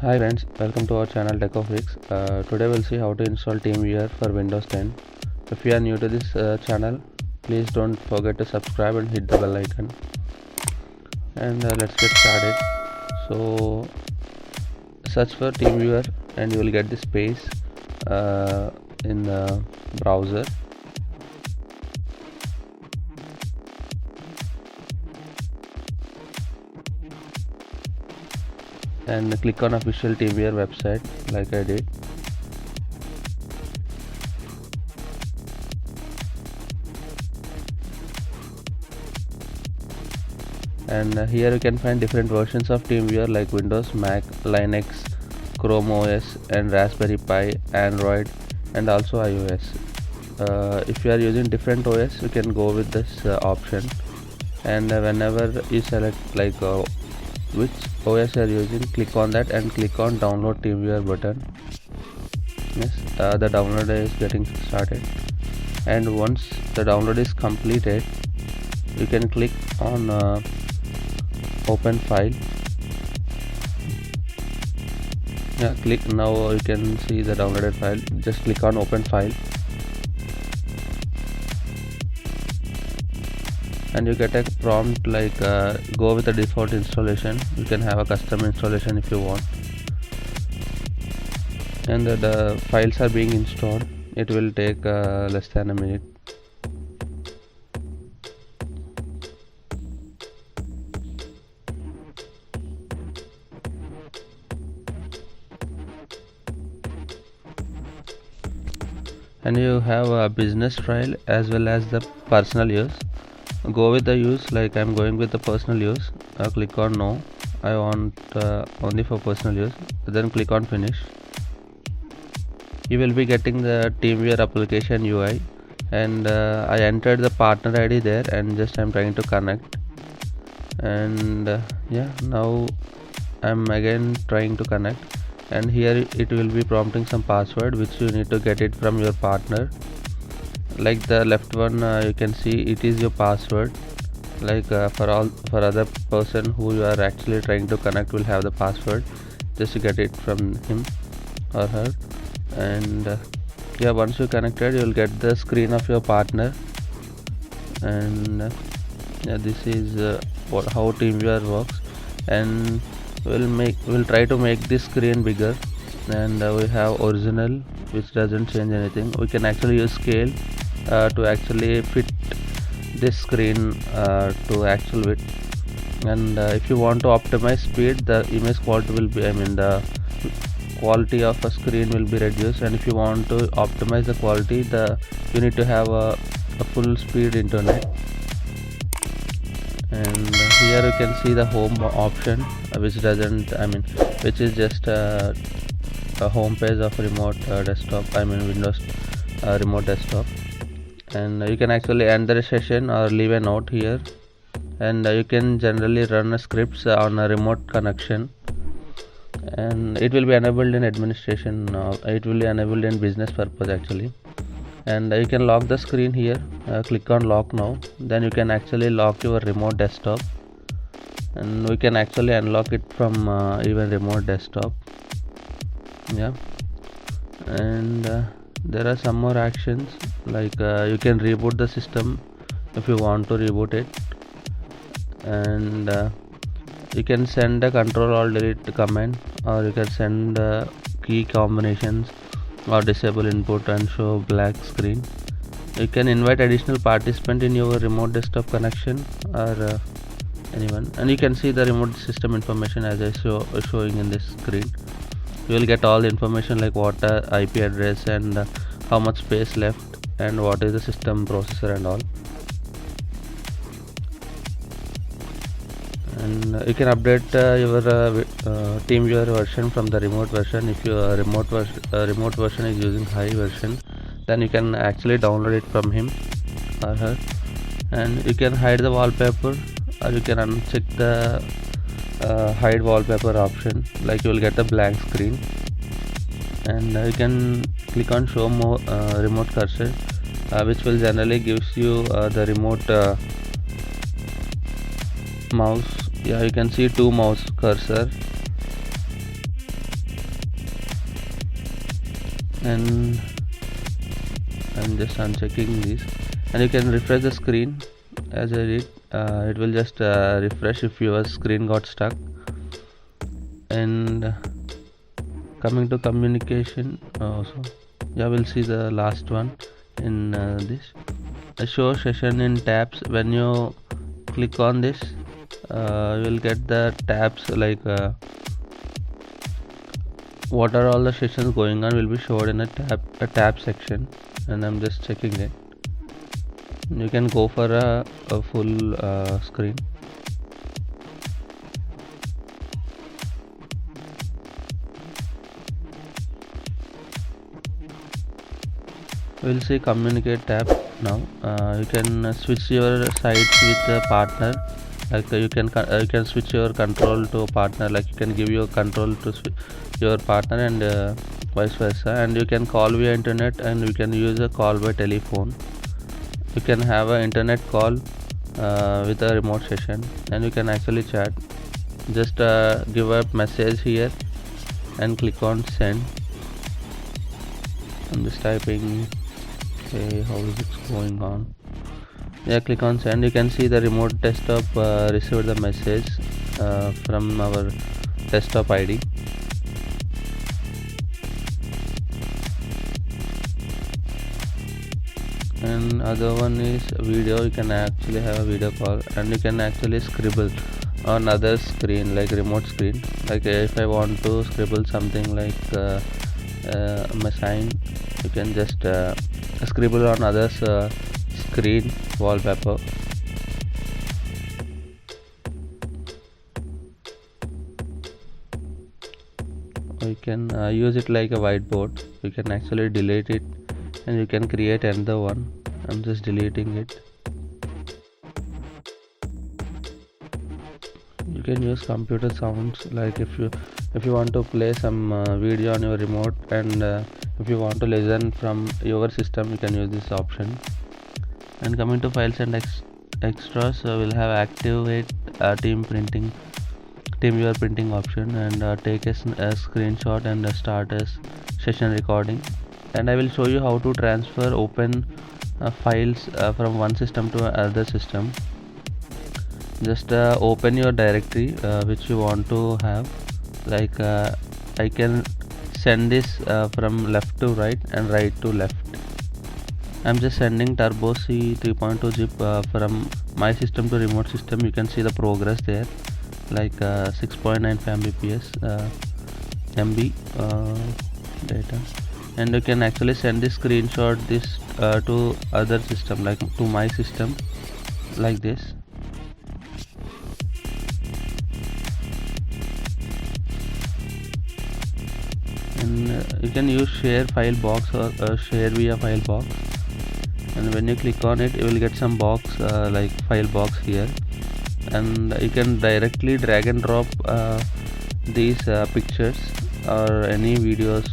Hi friends, welcome to our channel TechOfix. Today we'll see how to install TeamViewer for Windows 10. If you are new to this channel, please don't forget to subscribe and hit the bell icon. And let's get started. So search for TeamViewer and you will get this page in the browser. And click on official TeamViewer website like I did. And here you can find different versions of TeamViewer like Windows, Mac, Linux, Chrome OS and Raspberry Pi, Android and also iOS. If you are using different OS, you can go with this option. And whenever you select which OS you are using, click on that and click on download TeamViewer button. Yes, the download is getting started, and once the download is completed, you can click on open file. Click now. You can see the downloaded file. Just click on open file and you get a prompt like go with the default installation. You can have a custom installation if you want. And the files are being installed. It will take less than a minute. And you have a business trial as well as the personal use. Go with the use, like I'm going with the personal use. Click on no, I want only for personal use. Then click on finish. You will be getting the TeamViewer application UI, and I entered the partner ID there, and just I'm trying to connect. And now I'm again trying to connect, and here it will be prompting some password which you need to get it from your partner. Like the left one, you can see it is your password. Like for other person who you are actually trying to connect will have the password. Just to get it from him or her. And once you connected, you will get the screen of your partner. And this is how TeamViewer works. And we'll try to make this screen bigger. And we have original, which doesn't change anything. We can actually use scale to actually fit this screen to actual width. And if you want to optimize speed, the image quality will be, the quality of a screen will be reduced. And if you want to optimize the quality, you need to have a full speed internet. And here you can see the home option, which is just a home page of remote desktop, Windows remote desktop. And you can actually end the session or leave a note here. And you can generally run scripts on a remote connection, and it will be enabled in administration. It will be enabled in business purpose actually. And you can lock the screen here. Click on lock now. Then you can actually lock your remote desktop, and we can actually unlock it from even remote desktop. And there are some more actions, like you can reboot the system if you want to reboot it. And you can send a control alt delete command, or you can send key combinations, or disable input and show black screen. You can invite additional participant in your remote desktop connection, or anyone. And you can see the remote system information as I showing in this screen. You will get all the information like what IP address and how much space left and what is the system processor and all. And you can update your TeamViewer version from the remote version. If your remote version is using high version, then you can actually download it from him or her. And you can hide the wallpaper, or you can uncheck the hide wallpaper option, like you will get a blank screen. And you can click on show more remote cursor, which will generally gives you the remote mouse. You can see two mouse cursor. and I'm just unchecking this, and you can refresh the screen as I did. It will just refresh if your screen got stuck. And coming to communication also, yeah, we'll see the last one in this show session in tabs. When you click on this, you will get the tabs like what are all the sessions going on will be showed in a tab section, and I'm just checking it. You can go for a full screen. We'll see communicate tab now. You can switch your sites with the partner, like you can switch your control to partner, like you can give your control to your partner, and vice versa. And you can call via internet, and you can use a call by telephone. You can have an internet call with a remote session, and you can actually chat. Just give a message here and click on send. I'm just typing. Okay, how is it going on? Yeah, click on send. You can see the remote desktop received the message from our desktop ID. And other one is video. You can actually have a video call, and you can actually scribble on other screen, like remote screen. Like if I want to scribble something like my sign, you can just scribble on others screen wallpaper. You can use it like a whiteboard. You can actually delete it, and you can create another one. I'm just deleting it. You can use computer sounds, like if you want to play some video on your remote, and if you want to listen from your system, you can use this option. And coming to files and extras, we'll have activate team viewer printing option, and take a screenshot and start a session recording. And I will show you how to transfer open files from one system to another system. Just open your directory which you want to have. Like I can send this from left to right and right to left. I'm just sending turbo C 3.2 zip from my system to remote system. You can see the progress there, like 6.95 Mbps MB data. And you can actually send this screenshot this to other system, like to my system, like this. And you can use share file box or share via file box. And when you click on it, you will get some box like file box here, and you can directly drag and drop these pictures or any videos.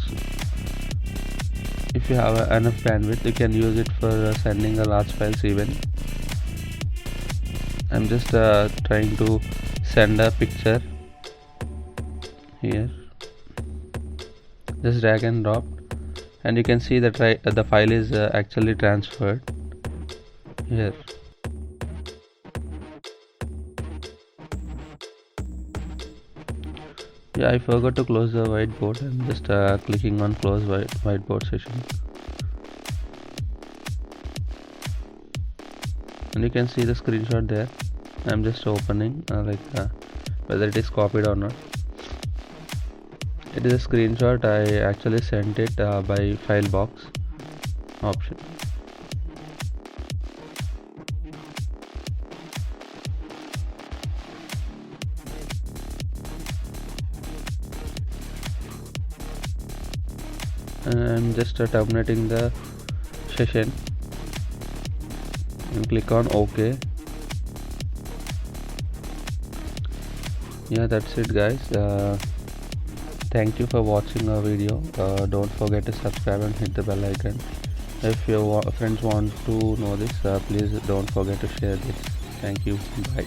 If you have enough bandwidth, you can use it for sending a large files even. I'm just trying to send a picture here. Just drag and drop, and you can see that the file is actually transferred here. Yeah, I forgot to close the whiteboard. I'm just clicking on close whiteboard session, and you can see the screenshot there. I'm just opening whether it is copied or not. It is a screenshot. I actually sent it by file box option. And I'm just terminating the session, and click on OK. Yeah, that's it, guys. Thank you for watching our video. Don't forget to subscribe and hit the bell icon. If your friends want to know this, please don't forget to share this. Thank you. Bye.